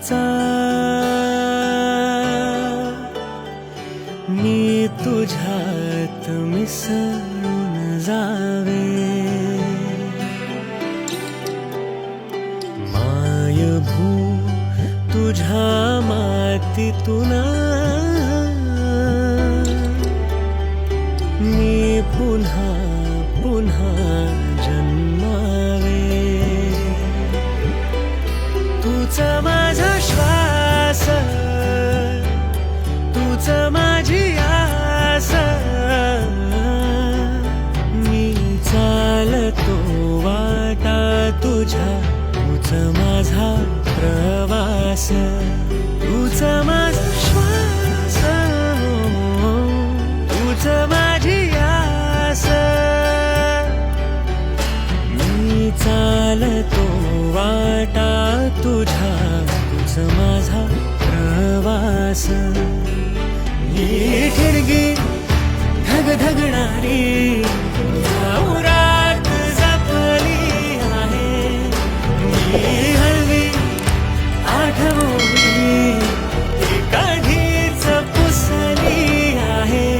रक्ताचा मी तुझ्यात मिसळून जावे, मायभू तुझ्या मातीतून मी पुन्हा पुन्हा जन्मावे, तूच माझा श्वास, तूच माझी आस, मी चालतो वाटा तुझ्या, तूच माझा प्रवास, तूच माझा श्वास, तूच माझी आस, मी चालतो वाटा तुझ्या, तूच माझा प्रवास, ही ठिणगी धगधगणारी उरात जपली आहे, मी हळवी आठवली ती कधीच पुसली आहे,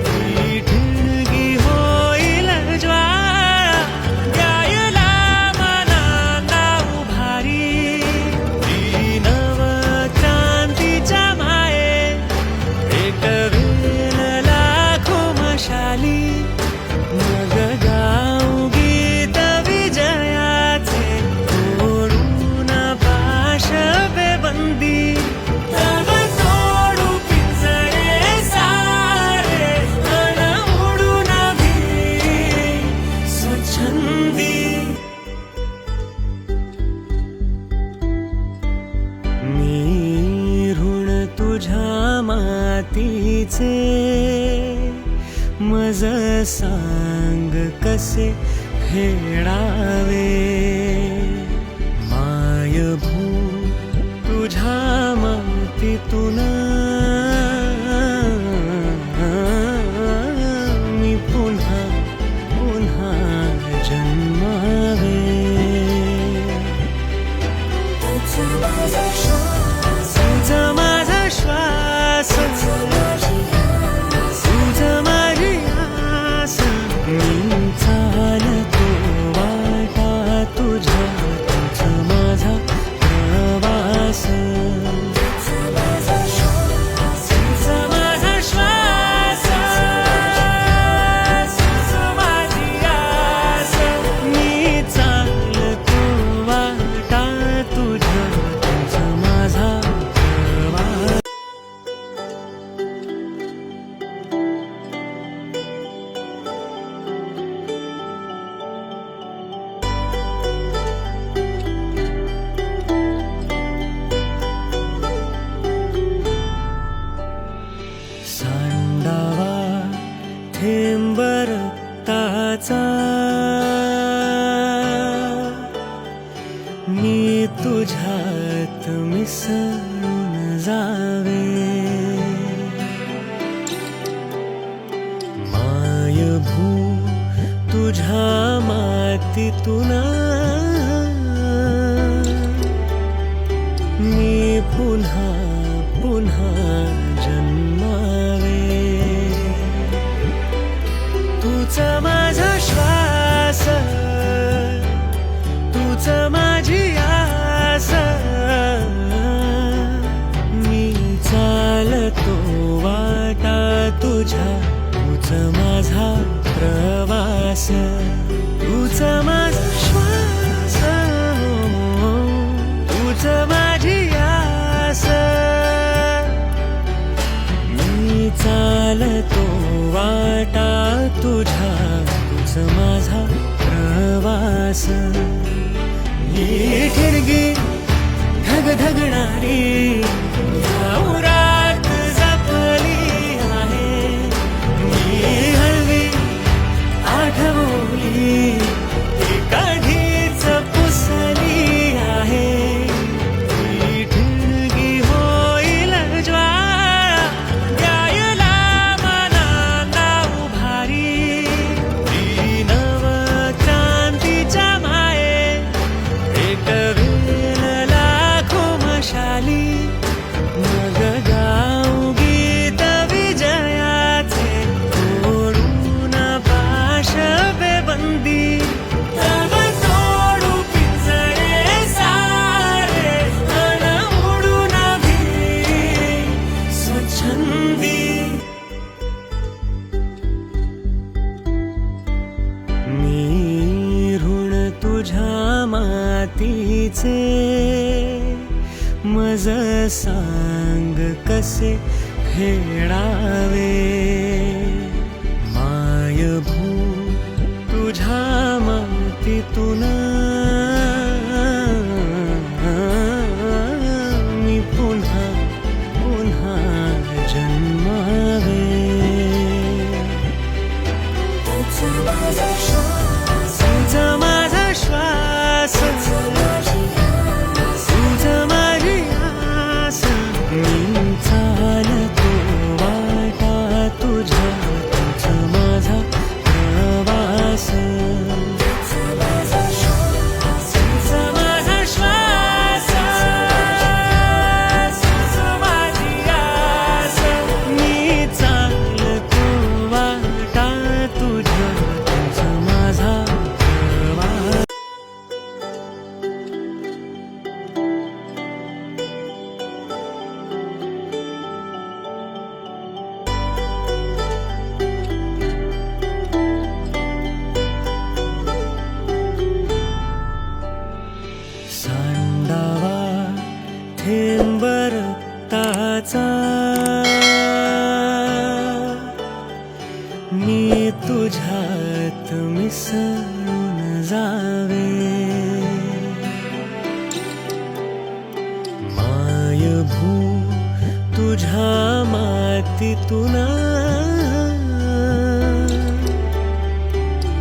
ती ठिणगी होईल ज्वाळा द्यायला मनाला उभारी, ती नवक्रांतीच्या माये पेटवेल लाखो मशाली, मग गाऊ गीत विजयाचे तोडून पाश बेबंदी, तव सोडू पिंजरे सारे अन उडून भी स्वच्छंदी, मी ऋण तुझ्या मातीचे, मज सांग कसे फेडावे, मायभू तुझ्या मातीतून मी पुन्हा पुन्हा जन्मावे, तुझ माझा श्वास, तुझ माझा श्वास, तुझ माझी आस, मी चालतो वाटा तुझ्या, तुझ माझा प्रवास, तुझ माझा श्वास, तुझ माझा श्वास, तुझ माझी आस, मी चालतो वाटा तुझ्या, तुझ माझा प्रवास. सांडावा थेंब रक्ताचा मी तुझ्यात मिसळून जावे, मायभू तुझ्या मातीतून मी पुन्हा पुन्हा जन्मावे, तूच माझा श्वास, तूच माझी आस, मी चालतो वाटा तुझ्या, तूच माझा प्रवास, तूच माझा श्वास, तूच माझी आस, मी चालतो वाटा तुझ्या, तूच माझा प्रवास, ही ठिणगी धगधगणारी उरात जपली आहे, मी हळवी आठवली ती कधीच पुसली आहे, ती ठिणगी होईल ज्वाळा द्यायला मनाला उभारी, ती नवक्रांतीच्या माये पेटवेल लाखो मशाली. मातीचे मज सांग कसे फेडावे मायभू तुझ्या मातीतून मी पुन्हा पुन्हा जन्मावे तुझा माझा श्वास तुझं माझी आस मी चालतो वाटा तुझ्या तुझं माझा प्रवास तुझं माझा श्वास तुझं माझी आस मी चालतो वाटा तुझ्या तुझं माझा प्रवास सांडावा थेंब रक्ताचा मी तुझ्यात मिसळून जावे मायभू तुझ्या मातीतून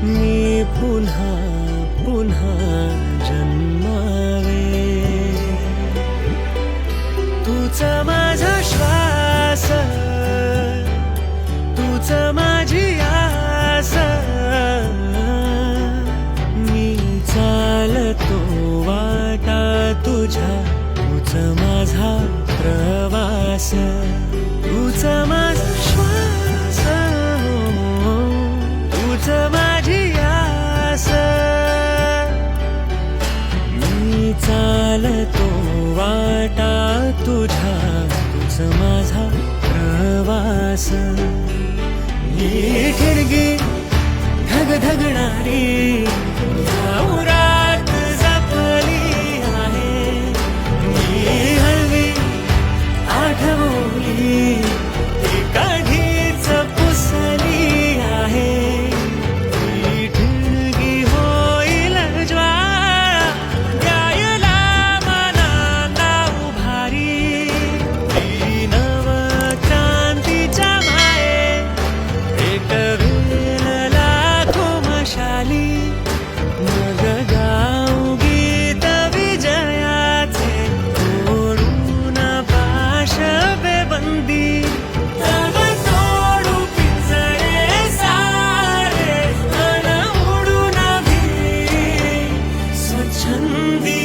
मी पुन्हा पुन्हा जन्मावे तुझं माझा श्वास तुझं माझी आस मी चालतो वाटा तुझ्या तुझं माझा प्रवास तुझं माझा श्वास तुझं माझी आस मी चालतो वाटा तुझ्या तुझं माझा प्रवास ही ठिणगी धगधगणारी रात जपली आहे मी हळवी आठवली ती कधीच पुसली आहे ती ठिणगी होईल ज्वाळा द्यायला मनाला उभारी ती नवक्रांतीच्या माये एक वेल लाखो मशाली मग गाऊ गीत विजयाचे तोडून पाश बेबंदी तग तोडू पिंजरे सारे अन उडून भी स्वच्छंदी